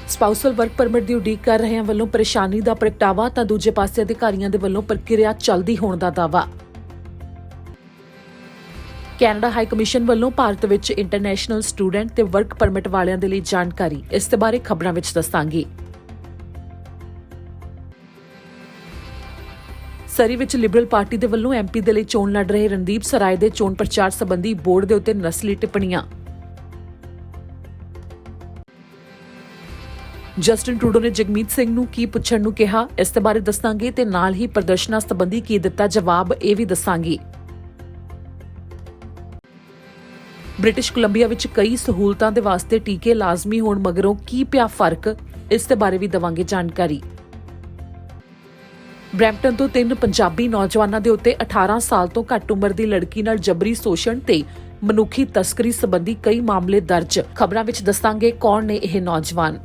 Spousal work permit ਦੀ ਉਡੀਕ ਕਰ ਰਹਿਆਂ ਵੱਲੋਂ ਪਰੇਸ਼ਾਨੀ ਦਾ ਪ੍ਰਗਟਾਵਾ ਤਾਂ ਦੂਜੇ ਪਾਸੇ ਅਧਿਕਾਰੀਆਂ ਦੇ ਵੱਲੋਂ ਪ੍ਰਕਿਰਿਆ ਚੱਲਦੀ ਹੋਣ ਦਾ ਦਾਅਵਾ। ਕੈਨੇਡਾ ਹਾਈ ਕਮਿਸ਼ਨ ਵੱਲੋਂ ਭਾਰਤ ਵਿੱਚ ਇੰਟਰਨੈਸ਼ਨਲ ਸਟੂਡੈਂਟ ਤੇ ਵਰਕ ਪਰਮਿਟ ਵਾਲਿਆਂ ਦੇ ਲਈ ਜਾਣਕਾਰੀ, ਇਸ ਦੇ ਬਾਰੇ ਖਬਰਾਂ ਵਿੱਚ ਦੱਸਾਂਗੇ। ਸਰੀ ਵਿੱਚ ਲਿਬਰਲ ਪਾਰਟੀ ਦੇ ਵੱਲੋਂ ਐਮਪੀ ਦੇ ਲਈ ਚੋਣ ਲੜ ਰਹੇ ਰਣਦੀਪ ਸਰਾਏ ਦੇ ਚੋਣ ਪ੍ਰਚਾਰ ਸੰਬੰਧੀ ਬੋਰਡ ਦੇ ਉੱਤੇ ਨਸਲੀ ਟਿੱਪਣੀਆਂ। ਜਸਟਿਨ ਟਰੂਡੋ ਨੇ ਜਗਮੀਤ ਸਿੰਘ ਨੂੰ ਕੀ ਪੁੱਛਣ ਨੂੰ ਕਿਹਾ, ਇਸ ਦੇ ਬਾਰੇ ਦੱਸਾਂਗੇ ਤੇ ਨਾਲ ਹੀ ਪ੍ਰਦਰਸ਼ਨਾਂ ਸੰਬੰਧੀ ਕੀ ਦਿੱਤਾ ਜਵਾਬ, ਇਹ ਵੀ ਦੱਸਾਂਗੇ। ਬ੍ਰਿਟਿਸ਼ ਕੋਲੰਬੀਆ ਵਿੱਚ ਕਈ ਸਹੂਲਤਾਂ ਦੇ ਵਾਸਤੇ ਟੀਕੇ ਲਾਜ਼ਮੀ ਹੋਣ ਮਗਰੋਂ ਕੀ ਪਿਆ ਫਰਕ, ਇਸ ਦੇ ਬਾਰੇ ਵੀ ਦਵਾਂਗੇ ਜਾਣਕਾਰੀ। ਬਰੈਂਪਟਨ ਤੋਂ 3 ਪੰਜਾਬੀ ਨੌਜਵਾਨਾਂ ਦੇ ਉੱਤੇ 18 ਸਾਲ ਤੋਂ ਘੱਟ ਉਮਰ ਦੀ ਲੜਕੀ ਨਾਲ ਜਬਰੀ ਸ਼ੋਸ਼ਣ ਤੇ ਮਨੁੱਖੀ ਤਸਕਰੀ ਸੰਬੰਧੀ ਕਈ ਮਾਮਲੇ ਦਰਜ। ਖਬਰਾਂ ਵਿੱਚ ਦੱਸਾਂਗੇ ਕੌਣ ਨੇ ਇਹ ਨੌਜਵਾਨ।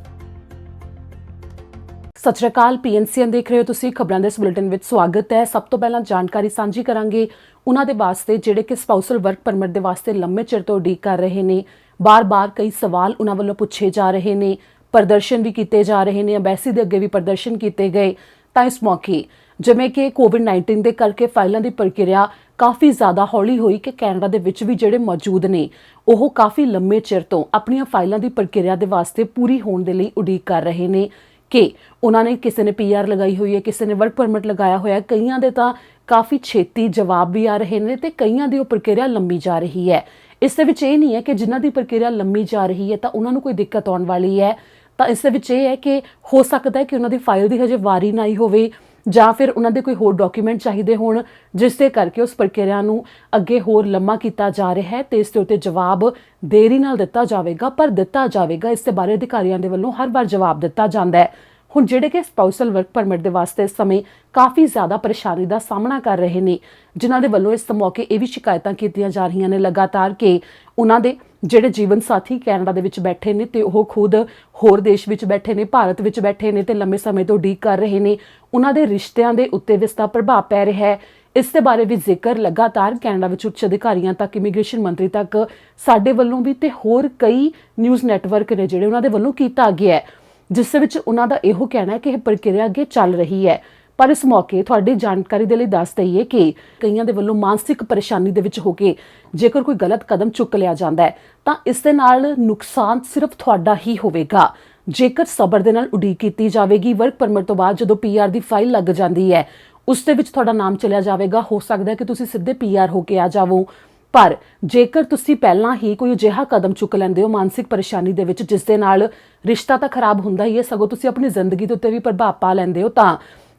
ਸਤਿ ਸ਼੍ਰੀ ਅਕਾਲ, PNCN ਦੇਖ ਰਹੇ ਹੋ ਤੁਸੀਂ। ਖਬਰਾਂ ਦੇ ਇਸ ਬੁਲੇਟਿਨ ਵਿੱਚ ਸਵਾਗਤ ਹੈ। ਸਭ ਤੋਂ ਪਹਿਲਾਂ ਜਾਣਕਾਰੀ ਸਾਂਝੀ ਕਰਾਂਗੇ ਉਹਨਾਂ ਦੇ ਵਾਸਤੇ ਜਿਹੜੇ ਕਿ ਸਪਾਊਸਲ ਵਰਕ ਪਰਮਿਟ ਦੇ ਵਾਸਤੇ ਲੰਮੇ ਚਿਰ ਤੋਂ ਉਡੀਕ ਕਰ ਰਹੇ ਨੇ। ਬਾਰ-ਬਾਰ ਕਈ ਸਵਾਲ ਉਹਨਾਂ ਵੱਲੋਂ ਪੁੱਛੇ ਜਾ ਰਹੇ ਨੇ, ਪ੍ਰਦਰਸ਼ਨ ਵੀ ਕੀਤੇ ਜਾ ਰਹੇ ਨੇ, ਐਮਬੈਸੀ ਦੇ ਅੱਗੇ ਵੀ ਪ੍ਰਦਰਸ਼ਨ ਕੀਤੇ ਗਏ। ਤਾਂ ਇਸ ਮੌਕੇ ਜਿਵੇਂ ਕਿ ਕੋਵਿਡ-19 ਦੇ ਕਰਕੇ ਫਾਈਲਾਂ ਦੀ ਪ੍ਰਕਿਰਿਆ ਕਾਫੀ ਜ਼ਿਆਦਾ ਹੌਲੀ ਹੋਈ ਕਿ ਕੈਨੇਡਾ ਦੇ ਵਿੱਚ ਵੀ ਜਿਹੜੇ ਮੌਜੂਦ ਨੇ ਉਹ ਕਾਫੀ ਲੰਮੇ ਚਿਰ ਤੋਂ ਆਪਣੀਆਂ ਫਾਈਲਾਂ ਦੀ ਪ੍ਰਕਿਰਿਆ ਦੇ ਵਾਸਤੇ ਪੂਰੀ ਹੋਣ ਦੇ ਲਈ ਉਡੀਕ ਕਰ ਰਹੇ ਨੇ ਕਿ ਉਹਨਾਂ ਨੇ ਕਿਸੇ ਨੇ PR ਲਗਾਈ ਹੋਈ ਹੈ, ਕਿਸੇ ਨੇ ਵਰਕ ਪਰਮਿਟ ਲਗਾਇਆ ਹੋਇਆ। ਕਈਆਂ ਦੇ ਤਾਂ ਕਾਫੀ ਛੇਤੀ ਜਵਾਬ ਵੀ ਆ ਰਹੇ ਨੇ ਤੇ ਕਈਆਂ ਦੀ ਉਹ ਪ੍ਰਕਿਰਿਆ ਲੰਮੀ ਜਾ ਰਹੀ ਹੈ। ਇਸ ਦੇ ਵਿੱਚ ਇਹ ਨਹੀਂ ਹੈ ਕਿ ਜਿਨ੍ਹਾਂ ਦੀ ਪ੍ਰਕਿਰਿਆ ਲੰਮੀ ਜਾ ਰਹੀ ਹੈ ਤਾਂ ਉਹਨਾਂ ਨੂੰ ਕੋਈ ਦਿੱਕਤ ਆਉਣ ਵਾਲੀ ਹੈ। ਤਾਂ ਇਸ ਦੇ ਵਿੱਚ ਇਹ ਹੈ ਕਿ ਹੋ ਸਕਦਾ ਹੈ ਕਿ ਉਹਨਾਂ ਦੀ ਫਾਈਲ ਦੀ ਹਜੇ ਵਾਰੀ ਨਾ ਆਈ ਹੋਵੇ ਜਾਂ ਫਿਰ ਉਹਨਾਂ ਦੇ ਕੋਈ ਹੋਰ ਡਾਕੂਮੈਂਟ ਚਾਹੀਦੇ ਹੋਣ, ਜਿਸ ਦੇ ਕਰਕੇ ਉਸ ਪ੍ਰਕਿਰਿਆ ਨੂੰ ਅੱਗੇ ਹੋਰ ਲੰਮਾ ਕੀਤਾ ਜਾ ਰਿਹਾ ਹੈ ਤੇ ਇਸ ਦੇ ਉੱਤੇ ਜਵਾਬ ਦੇਰੀ ਨਾਲ ਦਿੱਤਾ ਜਾਵੇਗਾ, ਪਰ ਦਿੱਤਾ ਜਾਵੇਗਾ। ਇਸ ਦੇ ਬਾਰੇ ਅਧਿਕਾਰੀਆਂ ਦੇ ਵੱਲੋਂ ਹਰ ਵਾਰ ਜਵਾਬ ਦਿੱਤਾ ਜਾਂਦਾ ਹੈ। ਹੁਣ ਜਿਹੜੇ ਕਿ ਸਪਾਊਸਲ ਵਰਕ ਪਰਮਿਟ ਦੇ ਵਾਸਤੇ ਇਸ ਸਮੇਂ ਕਾਫੀ ਜ਼ਿਆਦਾ ਪਰੇਸ਼ਾਨੀ ਦਾ ਸਾਹਮਣਾ ਕਰ ਰਹੇ ਨੇ, ਜਿਨ੍ਹਾਂ ਦੇ ਵੱਲੋਂ ਇਸ ਮੌਕੇ ਇਹ ਵੀ ਸ਼ਿਕਾਇਤਾਂ ਕੀਤੀਆਂ ਜਾ ਰਹੀਆਂ ਨੇ ਲਗਾਤਾਰ ਕਿ ਉਹਨਾਂ ਦੇ ਜਿਹੜੇ ਜੀਵਨ ਸਾਥੀ ਕੈਨੇਡਾ ਦੇ ਵਿੱਚ ਬੈਠੇ ਨੇ ਤੇ ਉਹ ਖੁਦ ਹੋਰ ਦੇਸ਼ ਵਿੱਚ ਬੈਠੇ ਨੇ, ਭਾਰਤ ਵਿੱਚ ਬੈਠੇ ਨੇ ਤੇ ਲੰਮੇ ਸਮੇਂ ਤੋਂ ਉਡੀਕ ਕਰ ਰਹੇ ਨੇ, ਉਹਨਾਂ ਦੇ ਰਿਸ਼ਤਿਆਂ ਦੇ ਉੱਤੇ ਵੀ ਇਸ ਦਾ ਪ੍ਰਭਾਵ ਪੈ ਰਿਹਾ ਹੈ। ਇਸ ਦੇ ਬਾਰੇ ਵੀ ਜ਼ਿਕਰ ਲਗਾਤਾਰ ਕੈਨੇਡਾ ਵਿੱਚ ਉੱਚ ਅਧਿਕਾਰੀਆਂ ਤੱਕ, ਇਮੀਗ੍ਰੇਸ਼ਨ ਮੰਤਰੀ ਤੱਕ, ਸਾਡੇ ਵੱਲੋਂ ਵੀ ਤੇ ਹੋਰ ਕਈ ਨਿਊਜ਼ ਨੈਟਵਰਕ ਨੇ ਜਿਹੜੇ ਉਹਨਾਂ ਦੇ ਵੱਲੋਂ ਕੀਤਾ ਗਿਆ ਹੈ, ਜਿਸ ਵਿੱਚ ਉਹਨਾਂ ਦਾ ਇਹੋ ਕਹਿਣਾ ਹੈ ਕਿ ਇਹ ਪ੍ਰਕਿਰਿਆ ਅੱਗੇ ਚੱਲ ਰਹੀ ਹੈ। ਪਰ ਇਸ ਮੌਕੇ ਤੁਹਾਡੀ ਜਾਣਕਾਰੀ ਦੇ ਲਈ ਦੱਸ ਦਈਏ ਕਿ ਕਈਆਂ ਦੇ ਵੱਲੋਂ ਮਾਨਸਿਕ ਪਰੇਸ਼ਾਨੀ ਦੇ ਵਿੱਚ ਹੋ ਕੇ ਜੇਕਰ ਕੋਈ ਗਲਤ ਕਦਮ ਚੁੱਕ ਲਿਆ ਜਾਂਦਾ ਹੈ ਤਾਂ ਇਸ ਦੇ ਨਾਲ ਨੁਕਸਾਨ ਸਿਰਫ ਤੁਹਾਡਾ ਹੀ ਹੋਵੇਗਾ। ਜੇਕਰ ਸਬਰ ਦੇ ਨਾਲ ਉਡੀਕ ਕੀਤੀ ਜਾਵੇਗੀ, ਵਰਕ ਪਰਮਿਟ ਤੋਂ ਬਾਅਦ ਜਦੋਂ PR ਦੀ ਫਾਈਲ ਲੱਗ ਜਾਂਦੀ ਹੈ ਉਸ ਦੇ ਵਿੱਚ ਤੁਹਾਡਾ ਨਾਮ ਚਲਿਆ ਜਾਵੇਗਾ। ਹੋ ਸਕਦਾ ਹੈ ਕਿ ਤੁਸੀਂ ਸਿੱਧੇ PR ਹੋ ਕੇ ਆ ਜਾਵੋ, ਪਰ ਜੇਕਰ ਤੁਸੀਂ ਪਹਿਲਾਂ ਹੀ ਕੋਈ ਅਜਿਹਾ ਕਦਮ ਚੁੱਕ ਲੈਂਦੇ ਹੋ ਮਾਨਸਿਕ ਪਰੇਸ਼ਾਨੀ ਦੇ ਵਿੱਚ, ਜਿਸ ਦੇ ਨਾਲ ਰਿਸ਼ਤਾ ਤਾਂ ਖਰਾਬ ਹੁੰਦਾ ਹੀ ਹੈ, ਸਗੋਂ ਤੁਸੀਂ ਆਪਣੀ ਜ਼ਿੰਦਗੀ ਦੇ ਉੱਤੇ ਵੀ ਪ੍ਰਭਾਵ ਪਾ ਲੈਂਦੇ ਹੋ, ਤਾਂ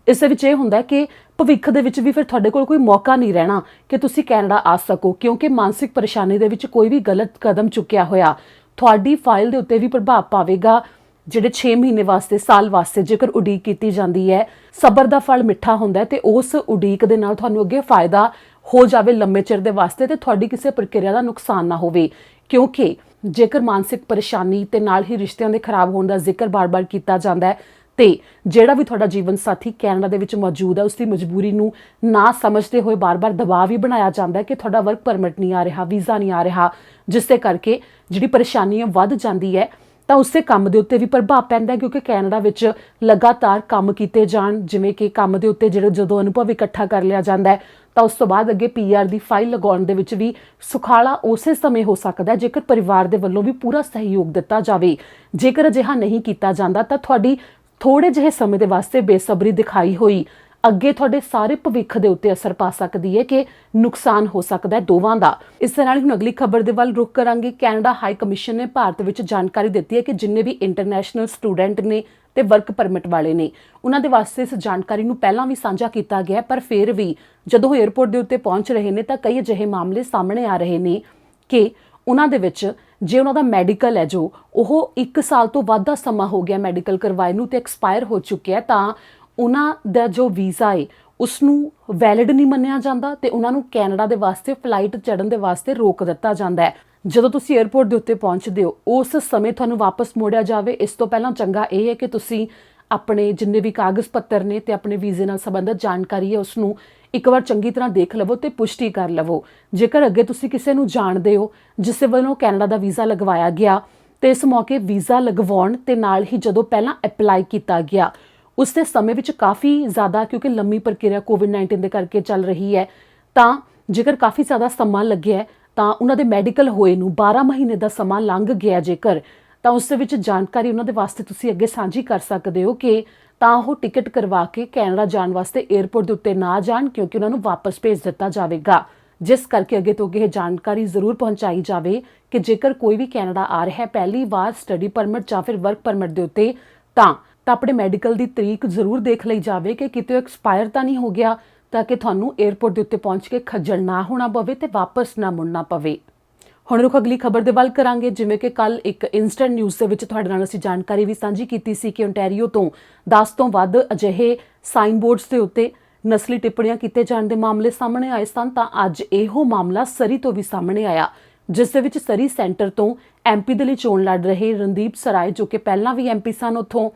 ਇਸ ਦੇ ਵਿੱਚ ਇਹ ਹੁੰਦਾ ਕਿ ਭਵਿੱਖ ਦੇ ਵਿੱਚ ਵੀ ਫਿਰ ਤੁਹਾਡੇ ਕੋਲ ਕੋਈ ਮੌਕਾ ਨਹੀਂ ਰਹਿਣਾ ਕਿ ਤੁਸੀਂ ਕੈਨੇਡਾ ਆ ਸਕੋ, ਕਿਉਂਕਿ ਮਾਨਸਿਕ ਪਰੇਸ਼ਾਨੀ ਦੇ ਵਿੱਚ ਕੋਈ ਵੀ ਗਲਤ ਕਦਮ ਚੁੱਕਿਆ ਹੋਇਆ ਤੁਹਾਡੀ ਫਾਈਲ ਦੇ ਉੱਤੇ ਵੀ ਪ੍ਰਭਾਵ ਪਾਵੇਗਾ। ਜਿਹੜੇ 6 ਮਹੀਨੇ ਵਾਸਤੇ, ਸਾਲ ਵਾਸਤੇ ਜੇਕਰ ਉਡੀਕ ਕੀਤੀ ਜਾਂਦੀ ਹੈ, ਸਬਰ ਦਾ ਫਲ ਮਿੱਠਾ ਹੁੰਦਾ ਤੇ ਉਸ ਉਡੀਕ ਦੇ ਨਾਲ ਤੁਹਾਨੂੰ ਅੱਗੇ ਫਾਇਦਾ ਹੋ ਜਾਵੇ ਲੰਮੇ ਚਿਰ ਦੇ ਵਾਸਤੇ ਤੇ ਤੁਹਾਡੀ ਕਿਸੇ ਪ੍ਰਕਿਰਿਆ ਦਾ ਨੁਕਸਾਨ ਨਾ ਹੋਵੇ। ਕਿਉਂਕਿ ਜੇਕਰ ਮਾਨਸਿਕ ਪਰੇਸ਼ਾਨੀ ਤੇ ਨਾਲ ਹੀ ਰਿਸ਼ਤਿਆਂ ਦੇ ਖਰਾਬ ਹੋਣ ਦਾ ਜ਼ਿਕਰ ਬਾਰ-ਬਾਰ ਕੀਤਾ ਜਾਂਦਾ ਹੈ ਤੇ ਜਿਹੜਾ ਵੀ ਤੁਹਾਡਾ ਜੀਵਨ ਸਾਥੀ ਕੈਨੇਡਾ ਦੇ ਵਿੱਚ ਮੌਜੂਦ ਹੈ ਉਸ ਦੀ ਮਜਬੂਰੀ ਨੂੰ ਨਾ ਸਮਝਦੇ ਹੋਏ ਬਾਰ-ਬਾਰ ਦਬਾਅ ਵੀ ਬਣਾਇਆ ਜਾਂਦਾ ਹੈ ਕਿ ਤੁਹਾਡਾ ਵਰਕ ਪਰਮਿਟ ਨਹੀਂ ਆ ਰਿਹਾ, ਵੀਜ਼ਾ ਨਹੀਂ ਆ ਰਿਹਾ, ਜਿਸ ਦੇ ਕਰਕੇ ਜਿਹੜੀ ਪਰੇਸ਼ਾਨੀ ਵੱਧ ਜਾਂਦੀ ਹੈ ਤਾਂ ਉਸੇ ਕੰਮ ਦੇ ਉੱਤੇ ਵੀ ਪ੍ਰਭਾਵ ਪੈਂਦਾ ਹੈ। ਕਿਉਂਕਿ ਕੈਨੇਡਾ ਵਿੱਚ ਲਗਾਤਾਰ ਕੰਮ ਕੀਤੇ ਜਾਣ, ਜਿਵੇਂ ਕਿ ਕੰਮ ਦੇ ਉੱਤੇ ਜਦੋਂ ਅਨੁਭਵ ਇਕੱਠਾ ਕਰ ਲਿਆ ਜਾਂਦਾ ਹੈ ਤਾਂ ਉਸ ਤੋਂ ਬਾਅਦ ਅੱਗੇ PR ਦੀ ਫਾਈਲ ਲਗਾਉਣ ਦੇ ਵਿੱਚ ਵੀ ਸੁਖਾਲਾ ਉਸੇ ਸਮੇਂ ਹੋ ਸਕਦਾ ਹੈ ਜੇਕਰ ਪਰਿਵਾਰ ਦੇ ਵੱਲੋਂ ਵੀ ਪੂਰਾ ਸਹਿਯੋਗ ਦਿੱਤਾ ਜਾਵੇ। ਜੇਕਰ ਅਜਿਹਾ ਨਹੀਂ ਕੀਤਾ ਜਾਂਦਾ ਤਾਂ ਤੁਹਾਡੀ ਥੋੜੇ ਜਿਹੇ ਸਮੇਂ ਦੇ ਵਾਸਤੇ ਬੇਸਬਰੀ ਦਿਖਾਈ ਹੋਈ ਅੱਗੇ ਤੁਹਾਡੇ ਸਾਰੇ ਭਵਿੱਖ ਦੇ ਉੱਤੇ ਅਸਰ ਪਾ ਸਕਦੀ ਹੈ ਕਿ ਨੁਕਸਾਨ ਹੋ ਸਕਦਾ ਹੈ ਦੋਵਾਂ ਦਾ। ਇਸ ਦੇ ਨਾਲ ਹੁਣ ਅਗਲੀ ਖਬਰ ਦੇ ਵੱਲ ਰੁਖ ਕਰਾਂਗੇ। ਕੈਨੇਡਾ ਹਾਈ ਕਮਿਸ਼ਨ ਨੇ ਭਾਰਤ ਵਿੱਚ ਜਾਣਕਾਰੀ ਦਿੱਤੀ ਹੈ ਕਿ ਜਿੰਨੇ ਵੀ ਇੰਟਰਨੈਸ਼ਨਲ ਸਟੂਡੈਂਟ ਨੇ ਤੇ ਵਰਕ ਪਰਮਿਟ ਵਾਲੇ ਨੇ, ਉਹਨਾਂ ਦੇ ਵਾਸਤੇ ਇਸ ਜਾਣਕਾਰੀ ਨੂੰ ਪਹਿਲਾਂ ਵੀ ਸਾਂਝਾ ਕੀਤਾ ਗਿਆ, ਪਰ ਫਿਰ ਵੀ ਜਦੋਂ ਏਅਰਪੋਰਟ ਦੇ ਉੱਤੇ ਪਹੁੰਚ ਰਹੇ ਨੇ ਤਾਂ ਕਈ ਅਜਿਹੇ ਮਾਮਲੇ ਸਾਹਮਣੇ ਆ ਰਹੇ ਨੇ ਕਿ ਉਹਨਾਂ ਦੇ ਵਿੱਚ ਜੇ ਉਹਨਾਂ ਦਾ ਮੈਡੀਕਲ ਹੈ ਜੋ ਉਹ 1 ਸਾਲ ਤੋਂ ਵੱਧ ਦਾ ਸਮਾਂ ਹੋ ਗਿਆ ਮੈਡੀਕਲ ਕਰਵਾਏ ਨੂੰ ਤੇ ਐਕਸਪਾਇਰ ਹੋ ਚੁੱਕਿਆ, ਤਾਂ ਉਹਨਾਂ ਦਾ ਜੋ ਵੀਜ਼ਾ ਹੈ ਉਸ ਨੂੰ ਵੈਲਿਡ ਨਹੀਂ ਮੰਨਿਆ ਜਾਂਦਾ ਤੇ ਉਹਨਾਂ ਨੂੰ ਕੈਨੇਡਾ ਦੇ ਵਾਸਤੇ ਫਲਾਈਟ ਚੜ੍ਹਨ ਦੇ ਵਾਸਤੇ ਰੋਕ ਦਿੱਤਾ ਜਾਂਦਾ ਹੈ। ਜਦੋਂ ਤੁਸੀਂ ਏਅਰਪੋਰਟ ਦੇ ਉੱਤੇ ਪਹੁੰਚਦੇ ਹੋ ਉਸ ਸਮੇਂ ਤੁਹਾਨੂੰ ਵਾਪਸ ਮੋੜਿਆ ਜਾਵੇ। ਇਸ ਤੋਂ ਪਹਿਲਾਂ ਚੰਗਾ ਇਹ ਹੈ ਕਿ ਤੁਸੀਂ ਆਪਣੇ ਜਿੰਨੇ ਵੀ ਕਾਗਜ਼ ਪੱਤਰ ਨੇ ਤੇ ਆਪਣੇ ਵੀਜ਼ੇ ਨਾਲ ਸੰਬੰਧਿਤ ਜਾਣਕਾਰੀ ਹੈ ਉਸ ਨੂੰ ਇੱਕ ਵਾਰ ਚੰਗੀ ਤਰ੍ਹਾਂ ਦੇਖ ਲਵੋ ਤੇ ਪੁਸ਼ਟੀ ਕਰ ਲਵੋ। ਜੇਕਰ ਅੱਗੇ ਤੁਸੀਂ ਕਿਸੇ ਨੂੰ ਜਾਣਦੇ ਹੋ ਜਿਸ ਵੱਲੋਂ ਕੈਨੇਡਾ ਦਾ ਵੀਜ਼ਾ ਲਗਵਾਇਆ ਗਿਆ ਤੇ ਇਸ ਮੌਕੇ ਵੀਜ਼ਾ ਲਗਵਾਉਣ ਤੇ ਨਾਲ ਹੀ ਜਦੋਂ ਪਹਿਲਾਂ ਅਪਲਾਈ ਕੀਤਾ ਗਿਆ ਉਸ ਦੇ ਸਮੇਂ ਵਿੱਚ ਕਾਫੀ ਜ਼ਿਆਦਾ, ਕਿਉਂਕਿ ਲੰਮੀ ਪ੍ਰਕਿਰਿਆ ਕੋਵਿਡ-19 ਦੇ ਕਰਕੇ ਚੱਲ ਰਹੀ ਹੈ, ਤਾਂ ਜੇਕਰ ਕਾਫੀ ਜ਼ਿਆਦਾ ਸਮਾਂ ਲੱਗਿਆ ਹੈ ਤਾਂ ਉਹਨਾਂ ਦੇ ਮੈਡੀਕਲ ਹੋਏ ਨੂੰ 12 ਮਹੀਨੇ ਦਾ ਸਮਾਂ ਲੰਘ ਗਿਆ ਜੇਕਰ, ਤਾਂ ਉਸ ਦੇ ਵਿੱਚ ਜਾਣਕਾਰੀ ਉਹਨਾਂ ਦੇ ਵਾਸਤੇ ਤੁਸੀਂ ਅੱਗੇ ਸਾਂਝੀ ਕਰ ਸਕਦੇ ਹੋ ਕਿ ਤਾਂ ਉਹ ਟਿਕਟ ਕਰਵਾ ਕੇ ਕੈਨੇਡਾ ਜਾਣ ਵਾਸਤੇ 에ਅਰਪੋਰਟ ਦੇ ਉੱਤੇ ਨਾ ਜਾਣ, ਕਿਉਂਕਿ ਉਹਨਾਂ ਨੂੰ ਵਾਪਸ ਭੇਜ ਦਿੱਤਾ ਜਾਵੇਗਾ। ਜਿਸ ਕਰਕੇ ਅੱਗੇ ਤੋਂ ਅੱਗੇ ਇਹ ਜਾਣਕਾਰੀ ਜ਼ਰੂਰ ਪਹੁੰਚਾਈ ਜਾਵੇ ਕਿ ਜੇਕਰ ਕੋਈ ਵੀ ਕੈਨੇਡਾ ਆ ਰਿਹਾ ਹੈ ਪਹਿਲੀ ਵਾਰ ਸਟੱਡੀ ਪਰਮਿਟ ਜਾਂ ਫਿਰ ਵਰਕ ਪਰਮਿਟ ਦੇ ਉੱਤੇ, ਤਾਂ ਆਪਣੇ ਮੈਡੀਕਲ ਦੀ ਤਰੀਕ ਜ਼ਰੂਰ ਦੇਖ ਲਈ ਜਾਵੇ ਕਿ ਕਿਤੇ ਐਕਸਪਾਇਰ ਤਾਂ ਨਹੀਂ ਹੋ ਗਿਆ, ਤਾਂ ਕਿ ਤੁਹਾਨੂੰ 에ਅਰਪੋਰਟ ਦੇ ਉੱਤੇ ਪਹੁੰਚ ਕੇ ਖੱਜਲ ਨਾ ਹੋਣਾ ਪਵੇ ਤੇ ਵਾਪਸ ਨਾ ਮੁੜਨਾ ਪਵੇ। ਹੁਣ ਰੁਖ ਅਗਲੀ ਖਬਰ ਦੇ ਵੱਲ ਕਰਾਂਗੇ। ਜਿਵੇਂ ਕਿ ਕੱਲ ਇੱਕ ਇੰਸਟੈਂਟ ਨਿਊਜ਼ ਦੇ ਵਿੱਚ ਤੁਹਾਡੇ ਨਾਲ ਅਸੀਂ ਜਾਣਕਾਰੀ ਵੀ ਸਾਂਝੀ ਕੀਤੀ ਸੀ ਕਿ ਓਨਟਾਰੀਓ ਤੋਂ 10 ਤੋਂ ਵੱਧ ਅਜਿਹੇ ਸਾਈਨ ਬੋਰਡਸ ਦੇ ਉੱਤੇ ਨਸਲੀ ਟਿੱਪਣੀਆਂ ਕੀਤੇ ਜਾਣ ਦੇ ਮਾਮਲੇ ਸਾਹਮਣੇ ਆਏ ਸਨ, ਤਾਂ ਅੱਜ ਇਹੋ ਮਾਮਲਾ ਸਰੀ ਤੋਂ ਵੀ ਸਾਹਮਣੇ ਆਇਆ, ਜਿਸ ਦੇ ਵਿੱਚ ਸਰੀ ਸੈਂਟਰ ਤੋਂ ਐਮਪੀ ਦੇ ਲਈ ਚੋਣ ਲੜ ਰਹੇ ਰਣਦੀਪ ਸਰਾਏ, ਜੋ ਕਿ ਪਹਿਲਾਂ ਵੀ ਐਮਪੀ ਸਨ ਉੱਥੋਂ,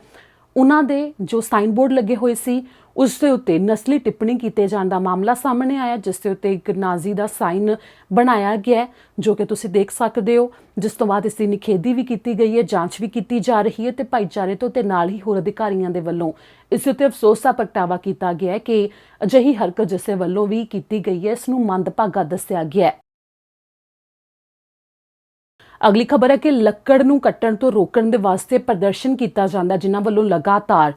ਉਹਨਾਂ ਦੇ ਜੋ ਸਾਈਨ ਬੋਰਡ ਲੱਗੇ ਹੋਏ ਸੀ ਉਸ ਦੇ ਉੱਤੇ ਨਸਲੀ ਟਿੱਪਣੀ ਕੀਤੇ ਜਾਣ ਦਾ ਮਾਮਲਾ ਸਾਹਮਣੇ ਆਇਆ, ਜਿਸ ਦੇ ਉੱਤੇ ਇੱਕ ਨਾਜ਼ੀ ਦਾ ਸਾਈਨ ਬਣਾਇਆ ਗਿਆ ਜੋ ਕਿ ਤੁਸੀਂ ਦੇਖ ਸਕਦੇ ਹੋ, ਜਿਸ ਤੋਂ ਬਾਅਦ ਇਸ ਦੀ ਨਿਖੇਧੀ ਵੀ ਕੀਤੀ ਗਈ ਹੈ, ਜਾਂਚ ਵੀ ਕੀਤੀ ਜਾ ਰਹੀ ਹੈ ਤੇ ਭਾਈਚਾਰੇ ਤੋਂ ਤੇ ਨਾਲ ਹੀ ਹੋਰ ਅਧਿਕਾਰੀਆਂ ਦੇ ਵੱਲੋਂ ਇਸ ਉੱਤੇ ਅਫਸੋਸ ਦਾ ਪ੍ਰਗਟਾਵਾ ਕੀਤਾ ਗਿਆ ਹੈ ਕਿ ਅਜਿਹੀ ਹਰਕਤ ਜਿਸ ਦੇ ਵੱਲੋਂ ਵੀ ਕੀਤੀ ਗਈ ਹੈ ਇਸ ਨੂੰ ਮੰਦਭਾਗਾ ਦੱਸਿਆ ਗਿਆ ਹੈ। ਅਗਲੀ ਖਬਰ ਹੈ ਕਿ ਲੱਕੜ ਨੂੰ ਕੱਟਣ ਤੋਂ ਰੋਕਣ ਦੇ ਵਾਸਤੇ ਪ੍ਰਦਰਸ਼ਨ ਕੀਤਾ ਜਾਂਦਾ, ਜਿਨ੍ਹਾਂ ਵੱਲੋਂ ਲਗਾਤਾਰ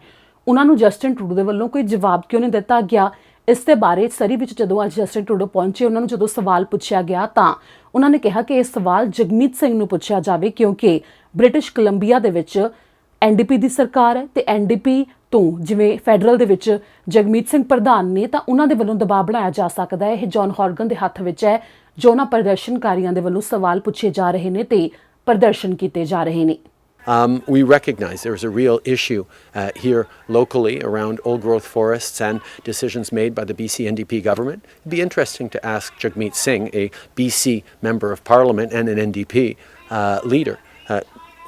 ਉਹਨਾਂ ਨੂੰ ਜਸਟਿਨ ਟਰੂਡੋ ਦੇ ਵੱਲੋਂ ਕੋਈ ਜਵਾਬ ਕਿਉਂ ਨਹੀਂ ਦਿੱਤਾ ਗਿਆ। ਇਸ ਦੇ ਬਾਰੇ ਸਰੀ ਵਿੱਚ ਜਦੋਂ ਅੱਜ ਜਸਟਿਨ ਟਰੂਡੋ ਪਹੁੰਚੇ, ਉਹਨਾਂ ਨੂੰ ਜਦੋਂ ਸਵਾਲ ਪੁੱਛਿਆ ਗਿਆ ਤਾਂ ਉਹਨਾਂ ਨੇ ਕਿਹਾ ਕਿ ਇਹ ਸਵਾਲ ਜਗਮੀਤ ਸਿੰਘ ਨੂੰ ਪੁੱਛਿਆ ਜਾਵੇ, ਕਿਉਂਕਿ ਬ੍ਰਿਟਿਸ਼ ਕੋਲੰਬੀਆ ਦੇ ਵਿੱਚ ਐਨਡੀਪੀ ਦੀ ਸਰਕਾਰ ਹੈ ਤੇ ਐਨਡੀਪੀ ਤੋਂ ਜਿਵੇਂ ਫੈਡਰਲ ਦੇ ਵਿੱਚ ਜਗਮੀਤ ਸਿੰਘ ਪ੍ਰਧਾਨ ਨੇ, ਤਾਂ ਉਹਨਾਂ ਦੇ ਵੱਲੋਂ ਦਬਾਅ ਬਣਾਇਆ ਜਾ ਸਕਦਾ ਹੈ। ਇਹ ਜੌਨ ਹੌਰਗਨ ਦੇ ਹੱਥ ਵਿੱਚ ਹੈ, ਜੋ ਉਹਨਾਂ ਪ੍ਰਦਰਸ਼ਨਕਾਰੀਆਂ ਦੇ ਵੱਲੋਂ ਸਵਾਲ ਪੁੱਛੇ ਜਾ ਰਹੇ ਨੇ ਤੇ ਪ੍ਰਦਰਸ਼ਨ ਕੀਤੇ ਜਾ ਰਹੇ ਨੇ। We recognize there is a real issue here locally around old growth forests and decisions made by the BC NDP government. It'd be interesting to ask Jagmeet Singh, a BC member of parliament and an NDP leader,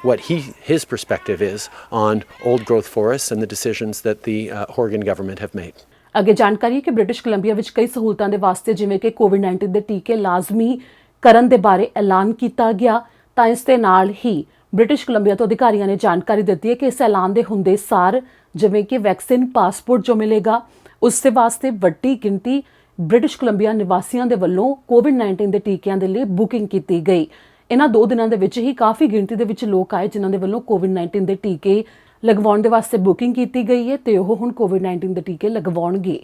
what his perspective is on old growth forests and the decisions that the Horgan government have made. ਅੱਗੇ ਜਾਣਕਾਰੀ ਹੈ ਕਿ British Columbia ਵਿੱਚ ਕਈ ਸਹੂਲਤਾਂ ਦੇ ਵਾਸਤੇ ਜਿਵੇਂ ਕਿ ਕੋਵਿਡ-19 ਦੇ ਟੀਕੇ ਲਾਜ਼ਮੀ ਕਰਨ ਦੇ ਬਾਰੇ ਐਲਾਨ ਕੀਤਾ ਗਿਆ, ਤਾਂ ਇਸ ਦੇ ਨਾਲ ਹੀ ਬ੍ਰਿਟਿਸ਼ ਕੋਲੰਬੀਆ ਤੋਂ ਅਧਿਕਾਰੀਆਂ ਨੇ ਜਾਣਕਾਰੀ ਦਿੱਤੀ ਹੈ ਕਿ ਇਸ ਐਲਾਨ ਦੇ ਹੁੰਦੇ ਸਾਰ ਜਿਵੇਂ ਕਿ ਵੈਕਸੀਨ ਪਾਸਪੋਰਟ ਜੋ ਮਿਲੇਗਾ ਉਸ ਦੇ ਵਾਸਤੇ ਵੱਡੀ ਗਿਣਤੀ ਬ੍ਰਿਟਿਸ਼ ਕੋਲੰਬੀਆ ਨਿਵਾਸੀਆਂ ਦੇ ਵੱਲੋਂ ਕੋਵਿਡ-19 ਦੇ ਟੀਕਿਆਂ ਦੇ ਲਈ ਬੁਕਿੰਗ ਕੀਤੀ ਗਈ। ਇਹਨਾਂ 2 ਦਿਨਾਂ ਦੇ ਵਿੱਚ ਹੀ ਕਾਫੀ ਗਿਣਤੀ ਦੇ ਵਿੱਚ ਲੋਕ ਆਏ ਜਿਨ੍ਹਾਂ ਦੇ ਵੱਲੋਂ ਕੋਵਿਡ-19 ਦੇ ਟੀਕੇ ਲਗਵਾਉਣ ਦੇ ਵਾਸਤੇ ਬੁਕਿੰਗ ਕੀਤੀ ਗਈ ਹੈ ਤੇ ਉਹ ਹੁਣ ਕੋਵਿਡ-19 ਦੇ ਟੀਕੇ ਲਗਵਾਉਣਗੇ।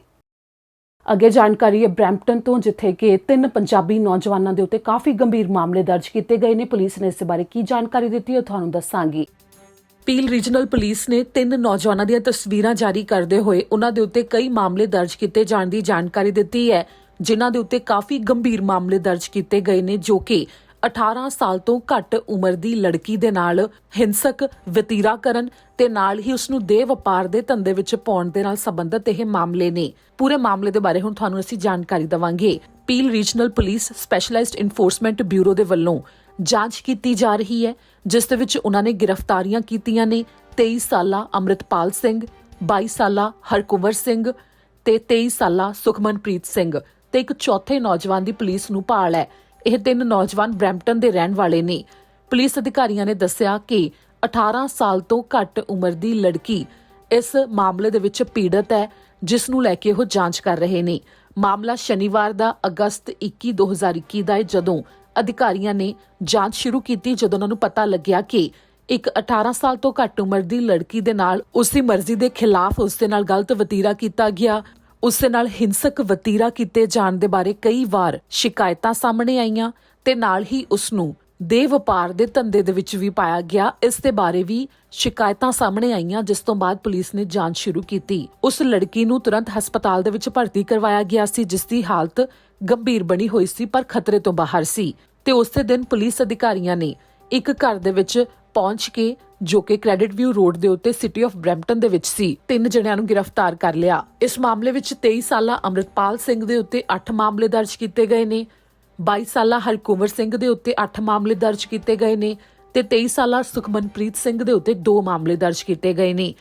ਅੱਗੇ ਜਾਣਕਾਰੀ ਹੈ ਬਰੈਂਪਟਨ ਤੋਂ, ਜਿੱਥੇ ਕਿ 3 ਪੰਜਾਬੀ ਨੌਜਵਾਨਾਂ ਦੇ ਉੱਤੇ ਕਾਫੀ ਗੰਭੀਰ ਮਾਮਲੇ ਦਰਜ ਕੀਤੇ ਗਏ ਨੇ। ਪੁਲਿਸ ਨੇ ਇਸ ਬਾਰੇ ਕੀ ਜਾਣਕਾਰੀ ਦਿੱਤੀ ਹੈ ਤੁਹਾਨੂੰ ਦੱਸਾਂਗੀ। ਪੀਲ ਰੀਜਨਲ ਪੁਲਿਸ ਨੇ 3 ਨੌਜਵਾਨਾਂ ਦੀਆਂ ਤਸਵੀਰਾਂ ਜਾਰੀ ਕਰਦੇ ਹੋਏ ਉਹਨਾਂ ਦੇ ਉੱਤੇ ਕਈ ਮਾਮਲੇ ਦਰਜ ਕੀਤੇ ਜਾਣ ਦੀ ਜਾਣਕਾਰੀ ਦਿੱਤੀ ਹੈ, ਜਿਨ੍ਹਾਂ ਦੇ ਉੱਤੇ ਕਾਫੀ ਗੰਭੀਰ ਮਾਮਲੇ ਦਰਜ ਕੀਤੇ ਗਏ ਨੇ, ਜੋ ਕਿ 18 ਸਾਲ ਤੋਂ ਘੱਟ ਉਮਰ ਦੀ ਲੜਕੀ ਦੇ ਨਾਲ ਹਿੰਸਕ ਵਤੀਰਾ ਕਰਨ ਤੇ ਨਾਲ ਹੀ ਉਸ ਨੂੰ ਦੇਹ ਵਪਾਰ ਦੇ ਧੰਦੇ ਵਿੱਚ ਪਾਉਣ ਦੇ ਨਾਲ ਸੰਬੰਧਿਤ ਇਹ ਮਾਮਲੇ ਨੇ। ਪੂਰੇ ਮਾਮਲੇ ਦੇ ਬਾਰੇ ਹੁਣ ਤੁਹਾਨੂੰ ਅਸੀਂ ਜਾਣਕਾਰੀ ਦੇਵਾਂਗੇ। Peel regional police specialised enforcement bureau ਦੇ ਵੱਲੋਂ ਜਾਂਚ ਕੀਤੀ ਜਾ ਰਹੀ ਹੈ, ਜਿਸ ਦੇ ਵਿੱਚ ਉਹਨਾਂ ਨੇ ਗ੍ਰਿਫਤਾਰੀਆਂ ਕੀਤੀਆਂ ਨੇ 23 ਸਾਲਾ ਅੰਮ੍ਰਿਤਪਾਲ ਸਿੰਘ, 22 ਸਾਲਾ ਹਰਕੁਵਰ ਸਿੰਘ ਤੇ 23 ਸਾਲਾ ਸੁਖਮਨਪ੍ਰੀਤ ਸਿੰਘ ਤੇ ਇੱਕ ਚੌਥੇ ਨੌਜਵਾਨ ਦੀ ਪੁਲਿਸ ਨੂੰ ਭਾਲ ਹੈ। ਇਹ 3 ਨੌਜਵਾਨ ਬਰੈਂਪਟਨ ਦੇ ਰਹਿਣ ਵਾਲੇ ਨੇ। ਪੁਲਿਸ ਅਧਿਕਾਰੀਆਂ ਨੇ ਦੱਸਿਆ ਕਿ 18 ਸਾਲ ਤੋਂ ਘੱਟ ਉਮਰ ਦੀ ਲੜਕੀ ਇਸ ਮਾਮਲੇ ਦੇ ਵਿੱਚ ਪੀੜਤ ਹੈ, ਜਿਸ ਨੂੰ ਲੈ ਕੇ ਉਹ ਜਾਂਚ ਕਰ ਰਹੇ ਨੇ। ਮਾਮਲਾ ਸ਼ਨੀਵਾਰ ਦਾ ਅਗਸਤ 21, 2021 ਦਾ ਹੈ, ਜਦੋਂ ਅਧਿਕਾਰੀਆਂ ਨੇ ਜਾਂਚ ਸ਼ੁਰੂ ਕੀਤੀ, ਜਦੋਂ ਉਹਨਾਂ ਨੂੰ ਪਤਾ ਲੱਗਿਆ ਕਿ ਇੱਕ 18 ਸਾਲ ਤੋਂ ਘੱਟ ਉਮਰ ਦੀ ਲੜਕੀ ਦੇ ਨਾਲ ਉਸ ਦੀ ਮਰਜ਼ੀ ਦੇ ਖਿਲਾਫ ਉਸ ਦੇ ਨਾਲ ਗਲਤ ਵਤੀਰਾ ਕੀਤਾ ਗਿਆ। ਉਸ ਦੇ ਨਾਲ ਹਿੰਸਕ ਵਤੀਰਾ ਕੀਤੇ ਜਾਣ ਦੇ ਬਾਰੇ ਕਈ ਵਾਰ ਸ਼ਿਕਾਇਤਾਂ ਸਾਹਮਣੇ ਆਈਆਂ ਤੇ ਨਾਲ ਹੀ ਉਸ ਨੂੰ ਦੇਹ ਵਪਾਰ ਦੇ ਧੰਦੇ ਦੇ ਵਿੱਚ ਵੀ ਪਾਇਆ ਗਿਆ। ਇਸ ਦੇ ਬਾਰੇ ਵੀ ਸ਼ਿਕਾਇਤਾਂ ਸਾਹਮਣੇ ਆਈਆਂ, ਜਿਸ ਤੋਂ ਬਾਅਦ ਪੁਲਿਸ ਨੇ ਜਾਂਚ ਸ਼ੁਰੂ ਕੀਤੀ। ਉਸ ਲੜਕੀ ਨੂੰ ਤੁਰੰਤ ਹਸਪਤਾਲ ਦੇ ਵਿੱਚ ਭਰਤੀ ਕਰਵਾਇਆ ਗਿਆ ਸੀ, ਜਿਸ ਦੀ ਹਾਲਤ ਗੰਭੀਰ ਬਣੀ ਹੋਈ ਸੀ ਪਰ ਖਤਰੇ ਤੋਂ ਬਾਹਰ ਸੀ। ਤੇ ਉਸੇ ਦਿਨ ਪੁਲਿਸ ਅਧਿਕਾਰੀਆਂ ਨੇ ਇੱਕ ਘਰ ਦੇ ਵਿੱਚ ਪਹੁੰਚ ਕੇ, ਜੋ ਕਿ ਕ੍ਰੈਡਿਟ ਵਿਊ ਰੋਡ ਦੇ ਉੱਤੇ ਸਿਟੀ ਆਫ ਬਰੈਂਪਟਨ ਦੇ ਵਿੱਚ ਸੀ, 3 ਜਣਿਆਂ ਨੂੰ ਗ੍ਰਿਫਤਾਰ ਕਰ ਲਿਆ। ਇਸ ਮਾਮਲੇ ਵਿੱਚ 23 ਸਾਲਾ ਅੰਮ੍ਰਿਤਪਾਲ ਸਿੰਘ ਦੇ ਉੱਤੇ 8 ਮਾਮਲੇ ਦਰਜ ਕੀਤੇ ਗਏ ਨੇ, 22 ਸਾਲਾ ਹਰਕੁਵਰ ਸਿੰਘ ਦੇ ਉੱਤੇ 8 ਮਾਮਲੇ ਦਰਜ ਕੀਤੇ ਗਏ ਨੇ ਤੇ 23 ਸਾਲਾ ਸੁਖਮਨਪ੍ਰੀਤ ਸਿੰਘ ਦੇ ਉੱਤੇ 2 ਮਾਮਲੇ ਦਰਜ ਕੀਤੇ ਗਏ ਨੇ,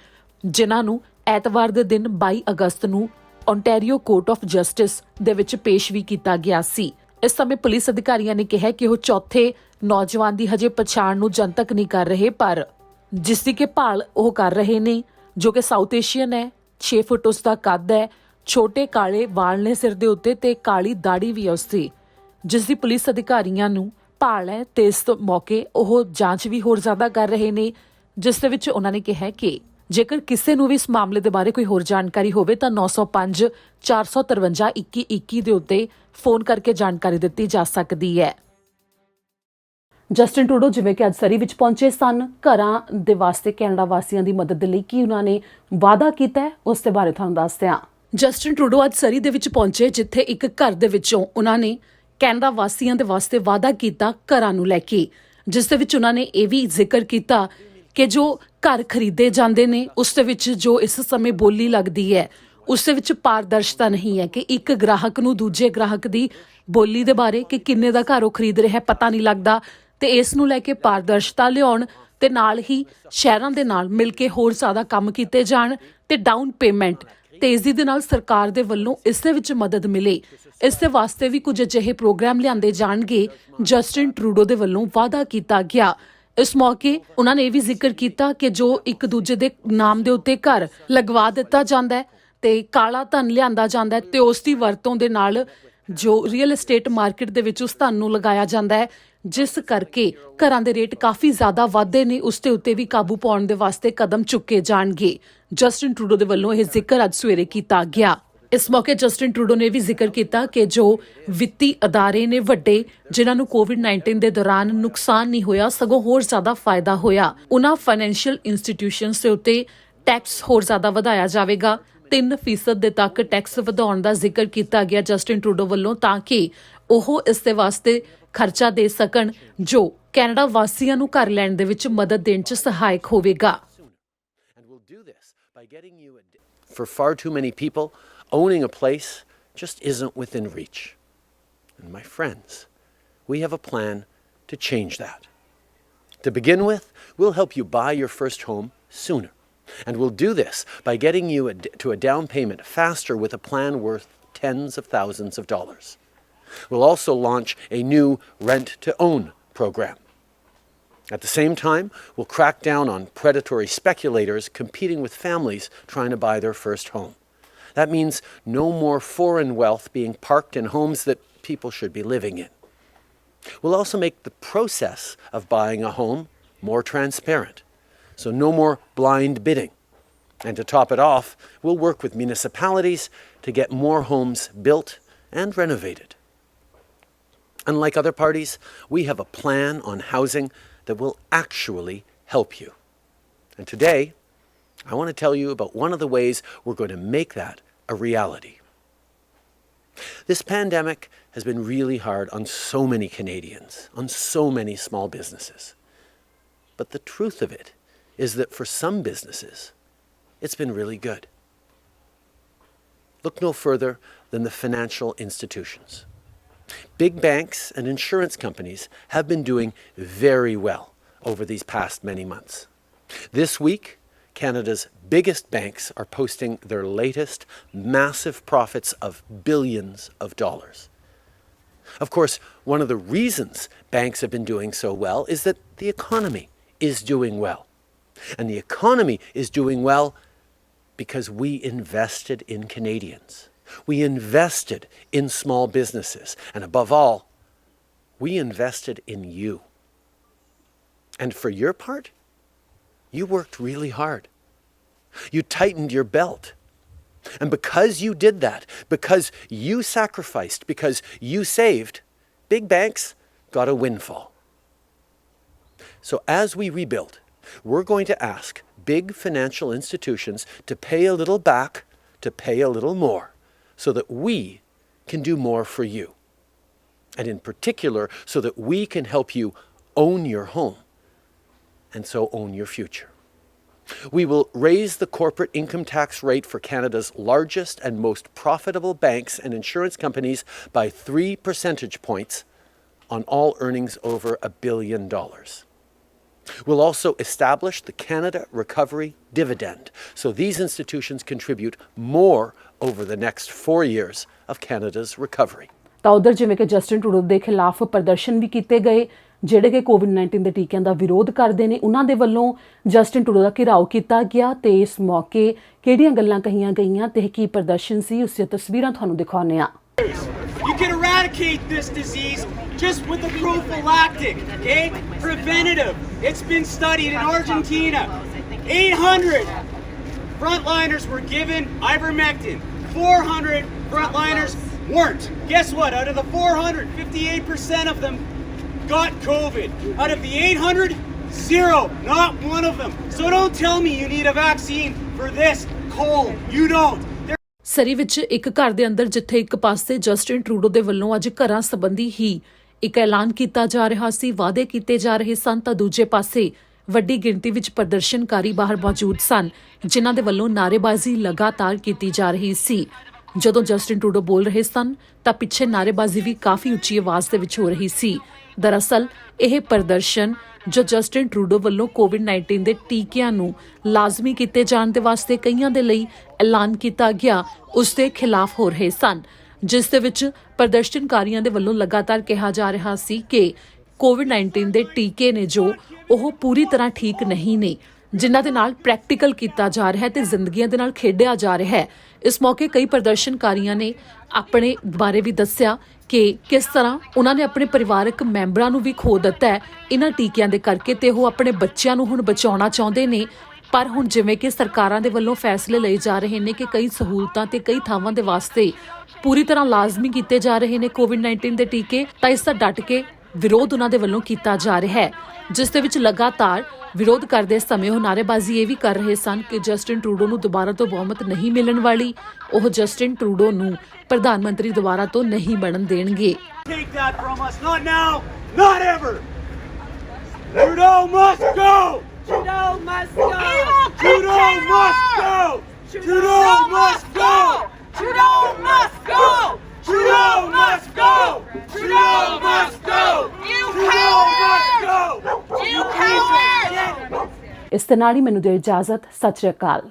ਜਿਨ੍ਹਾਂ ਨੂੰ ਐਤਵਾਰ ਦੇ ਦਿਨ 22 ਅਗਸਤ ਨੂੰ ਓਨਟਾਰੀਓ ਕੋਰਟ ਆਫ ਜਸਟਿਸ ਦੇ ਵਿੱਚ ਪੇਸ਼ ਵੀ ਕੀਤਾ ਗਿਆ ਸੀ। ਇਸ ਸਮੇਂ ਪੁਲਿਸ ਅਧਿਕਾਰੀਆਂ ਨੇ ਕਿਹਾ ਕਿ ਉਹ ਚੌਥੇ ਨੌਜਵਾਨ ਦੀ ਹਜੇ ਪਛਾਣ ਨੂੰ ਜਨਤਕ ਨਹੀਂ ਕਰ ਰਹੇ, ਪਰ ਜਿਸ ਦੀ ਕਿ ਭਾਲ ਉਹ ਕਰ ਰਹੇ ਨੇ, ਜੋ ਕਿ ਸਾਊਥ ਏਸ਼ੀਅਨ ਹੈ, 6 ਫੁੱਟ ਉਸ ਦਾ ਕੱਦ ਹੈ, ਛੋਟੇ ਕਾਲੇ ਵਾਲ ਨੇ ਸਿਰ ਦੇ ਉੱਤੇ ਤੇ ਕਾਲੀ ਦਾੜੀ ਵੀ ਹੈ ਉਸਦੀ, ਜਿਸ ਦੀ ਪੁਲਿਸ ਅਧਿਕਾਰੀਆਂ ਨੂੰ ਭਾਲ ਹੈ ਤੇ ਇਸ ਮੌਕੇ ਉਹ ਜਾਂਚ ਵੀ ਹੋਰ ਜ਼ਿਆਦਾ ਕਰ ਰਹੇ ਨੇ, ਜਿਸ ਦੇ ਵਿੱਚ ਉਹਨਾਂ ਨੇ ਕਿਹਾ ਕਿ ਜੇਕਰ ਕਿਸੇ ਨੂੰ ਵੀ ਇਸ ਮਾਮਲੇ ਦੇ ਬਾਰੇ ਕੋਈ ਹੋਰ ਜਾਣਕਾਰੀ ਹੋਵੇ ਤਾਂ 905 453 2121 ਦੇ ਉੱਤੇ ਫੋਨ ਕਰਕੇ ਜਾਣਕਾਰੀ ਦਿੱਤੀ ਜਾ ਸਕਦੀ ਹੈ। ਜਸਟਿਨ ਟਰੂਡੋ ਜਿਵੇਂ ਕਿ ਅੱਜ ਸਰੀ ਵਿੱਚ ਪਹੁੰਚੇ ਸਨ, ਘਰਾਂ ਦੇ ਵਾਸਤੇ ਕੈਨੇਡਾ ਵਾਸੀਆਂ ਦੀ ਮਦਦ ਦੇ ਲਈ ਕੀ ਉਹਨਾਂ ਨੇ ਵਾਅਦਾ ਕੀਤਾ ਹੈ ਉਸ ਦੇ ਬਾਰੇ ਤੁਹਾਨੂੰ ਦੱਸਦੇ ਹਾਂ। ਜਸਟਿਨ ਟਰੂਡੋ ਅੱਜ ਸਰੀ ਦੇ ਵਿੱਚ ਪਹੁੰਚੇ, ਜਿੱਥੇ ਇੱਕ ਘਰ ਦੇ ਵਿੱਚੋਂ ਉਹਨਾਂ ਨੇ ਕੈਨੇਡਾ ਵਾਸੀਆਂ ਦੇ ਵਾਸਤੇ ਵਾਅਦਾ ਕੀਤਾ ਘਰਾਂ ਨੂੰ ਲੈ ਕੇ, ਜਿਸ ਦੇ ਵਿੱਚ ਉਹਨਾਂ ਨੇ ਇਹ ਵੀ ਜ਼ਿਕਰ ਕੀਤਾ ਕਿ ਜੋ ਘਰ ਖਰੀਦੇ ਜਾਂਦੇ ਨੇ ਉਸ ਦੇ ਵਿੱਚ ਜੋ ਇਸ ਸਮੇਂ ਬੋਲੀ ਲੱਗਦੀ ਹੈ ਉਸ ਦੇ ਵਿੱਚ ਪਾਰਦਰਸ਼ਤਾ ਨਹੀਂ ਹੈ, ਕਿ ਇੱਕ ਗ੍ਰਾਹਕ ਨੂੰ ਦੂਜੇ ਗ੍ਰਾਹਕ ਦੀ ਬੋਲੀ ਦੇ ਬਾਰੇ ਕਿ ਕਿੰਨੇ ਦਾ ਘਰ ਉਹ ਖਰੀਦ ਰਿਹਾ ਪਤਾ ਨਹੀਂ ਲੱਗਦਾ, ਤੇ ਇਸ ਨੂੰ ਲੈ ਕੇ ਪਾਰਦਰਸ਼ਤਾ ਲਿਆਉਣ ਤੇ ਨਾਲ ਹੀ ਸ਼ਹਿਰਾਂ ਦੇ ਨਾਲ ਮਿਲ ਕੇ ਹੋਰ ਜ਼ਿਆਦਾ ਕੰਮ ਕੀਤੇ ਜਾਣ ਤੇ ਡਾਊਨ ਪੇਮੈਂਟ ਤੇਜ਼ੀ ਦੇ ਨਾਲ ਸਰਕਾਰ ਦੇ ਵੱਲੋਂ ਇਸ ਦੇ ਵਿੱਚ ਮਦਦ ਮਿਲੇ, ਇਸ ਦੇ ਵਾਸਤੇ ਵੀ ਕੁਝ ਅਜਿਹੇ ਪ੍ਰੋਗਰਾਮ ਲਿਆਂਦੇ ਜਾਣਗੇ, ਜਸਟਿਨ ਟਰੂਡੋ ਦੇ ਵੱਲੋਂ ਵਾਅਦਾ ਕੀਤਾ ਗਿਆ। ਇਸ ਮੌਕੇ ਉਹਨਾਂ ਨੇ ਇਹ ਵੀ ਜ਼ਿਕਰ ਕੀਤਾ ਕਿ ਜੋ ਇੱਕ ਦੂਜੇ ਦੇ ਨਾਮ ਦੇ ਉੱਤੇ ਘਰ ਲਗਵਾ ਦਿੱਤਾ ਜਾਂਦਾ ਹੈ ਤੇ ਕਾਲਾ ਧਨ ਲਿਆਂਦਾ ਜਾਂਦਾ ਹੈ ਤੇ ਉਸ ਦੀ ਵਰਤੋਂ ਦੇ ਨਾਲ ਜੋ ਰੀਅਲ ਏਸਟੇਟ ਮਾਰਕੀਟ ਦੇ ਵਿੱਚ ਉਸ ਧਨ ਨੂੰ ਲਗਾਇਆ ਜਾਂਦਾ ਹੈ, ਜਿਸ ਕਰਕੇ ਘਰਾਂ ਦੇ ਰੇਟ ਕਾਫੀ ਜ਼ਿਆਦਾ ਵਧਦੇ ਨੇ, ਉਸ ਦੇ ਉੱਤੇ ਵੀ ਕਾਬੂ ਪਾਉਣ ਦੇ ਵਾਸਤੇ ਕਦਮ ਚੁੱਕੇ ਜਾਣਗੇ। ਜਸਟਿਨ ਟਰੂਡੋ ਦੇ ਵੱਲੋਂ ਇਹ ਜ਼ਿਕਰ ਅੱਜ ਸਵੇਰੇ ਕੀਤਾ ਗਿਆ। ਇਸ ਮੌਕੇ ਜਸਟਿਨ ਟਰੂਡੋ ਨੇ ਵੀ ਜ਼ਿਕਰ ਕੀਤਾ ਕਿ ਜੋ ਵਿੱਤੀ ਅਦਾਰੇ ਨੇ ਵੱਡੇ, ਜਿਨ੍ਹਾਂ ਨੂੰ ਕੋਵਿਡ-19 ਦੇ ਦੌਰਾਨ ਨੁਕਸਾਨ ਨਹੀਂ ਹੋਇਆ ਸਗੋਂ ਹੋਰ ਜ਼ਿਆਦਾ ਫਾਇਦਾ ਹੋਇਆ, ਉਹਨਾਂ ਫਾਈਨੈਂਸ਼ੀਅਲ ਇੰਸਟੀਟਿਊਸ਼ਨਸ ਦੇ ਉੱਤੇ ਟੈਕਸ ਹੋਰ ਜ਼ਿਆਦਾ ਵਧਾਇਆ ਜਾਵੇਗਾ। 3% ਦੇ ਤੱਕ ਟੈਕਸ ਵਧਾਉਣ ਦਾ ਜ਼ਿਕਰ ਕੀਤਾ ਗਿਆ ਜਸਟਿਨ ਟਰੂਡੋ ਵੱਲੋਂ, ਤਾਂ ਕਿ ਉਹ ਇਸ ਦੇ ਵਾਸਤੇ ਖਰਚਾ ਦੇ ਸਕਣ, ਜੋ ਕੈਨੇਡਾ ਵਾਸੀਆਂ ਨੂੰ ਘਰ ਲੈਣ ਦੇ ਵਿੱਚ ਮਦਦ ਦੇਣ 'ਚ ਸਹਾਇਕ ਹੋਵੇਗਾ। For far too many people, owning a place just isn't within reach. And my friends, we have a plan to change that. To begin with, we'll help you buy your first home sooner. And we'll do this by getting you to a down payment faster with a plan worth tens of thousands of dollars. We'll also launch a new rent-to-own program. At the same time, we'll crack down on predatory speculators competing with families trying to buy their first home. That means no more foreign wealth being parked in homes that people should be living in. We'll also make the process of buying a home more transparent, so no more blind bidding. And to top it off, we'll work with municipalities to get more homes built and renovated. Unlike other parties, we have a plan on housing that will actually help you. And today, I want to tell you about one of the ways we're going to make that a reality. This pandemic has been really hard on so many Canadians, on so many small businesses. But the truth of it is that for some businesses, it's been really good. Look no further than the financial institutions. Big banks and insurance companies have been doing very well over these past many months. This week, Canada's biggest banks are posting their latest massive profits of billions of dollars. Of course, one of the reasons banks have been doing so well is that the economy is doing well. And the economy is doing well because we invested in Canadians. We invested in small businesses, and above all, we invested in you. And for your part, you worked really hard. You tightened your belt. And because you did that, because you sacrificed, because you saved, big banks got a windfall. So as we rebuild, we're going to ask big financial institutions to pay a little back, to pay a little more, so that we can do more for you. And in particular, so that we can help you own your home, and so own your future. We will raise the corporate income tax rate for Canada's largest and most profitable banks and insurance companies by 3 percentage points on all earnings over $1 billion. We'll also establish the Canada Recovery Dividend, so these institutions contribute more over the next 4 years of Canada's recovery. ਤਾਂ ਉਧਰ ਜਿਵੇਂ ਕਿ Justin Trudeau ਦੇ ਖਿਲਾਫ ਪ੍ਰਦਰਸ਼ਨ ਵੀ ਕੀਤੇ ਗਏ ਜਿਹੜੇ ਕਿ ਕੋਵਿਡ-19 ਦੇ ਟੀਕਿਆਂ ਦਾ ਵਿਰੋਧ ਕਰਦੇ ਨੇ। ਉਹਨਾਂ ਦੇ ਵੱਲੋਂ ਜਸਟਿਨ ਟਰੂਡੋ ਦਾ ਘਿਰਾਓ ਕੀਤਾ ਗਿਆ ਤੇ ਇਸ ਮੌਕੇ ਕਿਹੜੀਆਂ ਗੱਲਾਂ ਕਹੀਆਂ ਗਈਆਂ ਤੇ ਕੀ ਪ੍ਰਦਰਸ਼ਨ ਸੀ, ਉਸ ਦੀਆਂ ਤਸਵੀਰਾਂ ਤੁਹਾਨੂੰ ਦਿਖਾਉਂਦੇ ਹਾਂ। You can eradicate this disease just with a prophylactic, okay? Preventative. It's been studied in Argentina. 800 frontliners were given ivermectin. 400 frontliners weren't. Guess what? Out of the 400, 58% of them got COVID. Out of the 800, 0. Not one of them. So don't tell me you need a vaccine for this cold. You don't. ਸਰੀ ਵਿੱਚ ਇੱਕ ਘਰ ਦੇ ਅੰਦਰ ਜਿੱਥੇ ਇੱਕ ਪਾਸੇ Justin Trudeau ਦੇ ਵੱਲੋਂ ਅੱਜ ਘਰਾਂ ਸੰਬੰਧੀ ਹੀ ਇੱਕ ਐਲਾਨ ਕੀਤਾ ਜਾ ਰਿਹਾ ਸੀ, ਵਾਅਦੇ ਕੀਤੇ ਜਾ ਰਹੇ ਸਨ, ਤਾਂ ਦੂਜੇ ਪਾਸੇ ਵੱਡੀ ਗਿਣਤੀ ਵਿੱਚ ਪ੍ਰਦਰਸ਼ਨਕਾਰੀ ਬਾਹਰ ਮੌਜੂਦ ਸਨ ਜਿਨ੍ਹਾਂ ਦੇ ਵੱਲੋਂ ਨਾਅਰੇਬਾਜ਼ੀ ਲਗਾਤਾਰ ਕੀਤੀ ਜਾ ਰਹੀ ਸੀ। ਜਦੋਂ ਜਸਟਿਨ ਟਰੂਡੋ ਬੋਲ ਰਹੇ ਸਨ ਤਾਂ ਪਿੱਛੇ ਨਾਅਰੇਬਾਜ਼ੀ ਵੀ ਕਾਫੀ ਉੱਚੀ ਆਵਾਜ਼ ਦੇ ਵਿੱਚ ਹੋ ਰਹੀ ਸੀ। ਦਰਅਸਲ ਇਹ ਪ੍ਰਦਰਸ਼ਨ ਜੋ ਜਸਟਿਨ ਟਰੂਡੋ ਵੱਲੋਂ ਕੋਵਿਡ-19 ਦੇ ਟੀਕਿਆਂ ਨੂੰ ਲਾਜ਼ਮੀ ਕੀਤੇ ਜਾਣ ਦੇ ਵਾਸਤੇ ਕਈਆਂ ਦੇ ਲਈ ਐਲਾਨ ਕੀਤਾ ਗਿਆ, ਉਸ ਦੇ ਖਿਲਾਫ ਹੋ ਰਹੇ ਸਨ, ਜਿਸ ਦੇ ਵਿੱਚ ਪ੍ਰਦਰਸ਼ਨਕਾਰੀਆਂ ਦੇ ਵੱਲੋਂ ਲਗਾਤਾਰ ਕਿਹਾ ਜਾ ਰਿਹਾ ਸੀ ਕਿ ਕੋਵਿਡ-19 ਦੇ ਟੀਕੇ ਨੇ ਜੋ ਉਹ ਪੂਰੀ ਤਰ੍ਹਾਂ ਠੀਕ ਨਹੀਂ ਨੇ, ਜਿਨ੍ਹਾਂ ਦੇ ਨਾਲ ਪ੍ਰੈਕਟੀਕਲ ਕੀਤਾ ਜਾ ਰਿਹਾ ਹੈ ਤੇ ਜ਼ਿੰਦਗੀਆਂ ਦੇ ਨਾਲ ਖੇਡਿਆ ਜਾ ਰਿਹਾ ਹੈ। ਇਸ ਮੌਕੇ ਕਈ ਪ੍ਰਦਰਸ਼ਨਕਾਰੀਆਂ ਨੇ ਆਪਣੇ ਬਾਰੇ ਵੀ ਦੱਸਿਆ ਕਿ ਕਿਸ ਤਰ੍ਹਾਂ ਉਹਨਾਂ ਨੇ ਆਪਣੇ ਪਰਿਵਾਰਕ ਮੈਂਬਰਾਂ ਨੂੰ ਵੀ ਖੋ ਦਿੱਤਾ ਹੈ ਇਹਨਾਂ ਟੀਕਿਆਂ ਦੇ ਕਰਕੇ ਤੇ ਉਹ ਆਪਣੇ ਬੱਚਿਆਂ ਨੂੰ ਹੁਣ ਬਚਾਉਣਾ ਚਾਹੁੰਦੇ ਨੇ। ਪਰ ਹੁਣ ਜਿਵੇਂ ਕਿ ਸਰਕਾਰਾਂ ਦੇ ਵੱਲੋਂ ਫੈਸਲੇ ਲਏ ਜਾ ਰਹੇ ਨੇ ਕਿ ਕਈ ਸਹੂਲਤਾਂ ਤੇ ਕਈ ਥਾਵਾਂ ਦੇ ਵਾਸਤੇ ਪੂਰੀ ਤਰ੍ਹਾਂ ਲਾਜ਼ਮੀ ਕੀਤੇ ਜਾ ਰਹੇ ਨੇ ਕੋਵਿਡ-19 ਦੇ ਟੀਕੇ, ਤਾਂ ਇਸ ਦਾ ਡਟ ਕੇ ਵਿਰੋਧ ਉਹਨਾਂ ਦੇ ਵੱਲੋਂ ਕੀਤਾ ਜਾ ਰਿਹਾ ਹੈ, ਜਿਸ ਦੇ ਵਿੱਚ ਲਗਾਤਾਰ ਵਿਰੋਧ ਕਰਦੇ ਸਮੇਂ ਉਹ ਨਾਅਰੇਬਾਜ਼ੀ ਇਹ ਵੀ ਕਰ ਰਹੇ ਸਨ ਕਿ ਜਸਟਿਨ ਟਰੂਡੋ ਨੂੰ ਦੁਬਾਰਾ ਤੋਂ ਬਹੁਮਤ ਨਹੀਂ ਮਿਲਣ ਵਾਲੀ, ਉਹ ਜਸਟਿਨ ਟਰੂਡੋ ਨੂੰ ਪ੍ਰਧਾਨ ਮੰਤਰੀ ਦੁਬਾਰਾ ਤੋਂ ਨਹੀਂ ਬਣਨ ਦੇਣਗੇ। Take that from us. Not now, not ever. Trudeau must go. Trudeau must go! Trudeau must go. Trudeau must go. Trudeau must go! Trudeau must go. Trudeau must go. You Trudeau must go. coward! You coward! ਇਸ ਦੇ ਨਾਲ ਹੀ ਮੈਨੂੰ ਦਿਓ ਇਜਾਜ਼ਤ। ਸਤਿ ਸ਼੍ਰੀ ਅਕਾਲ।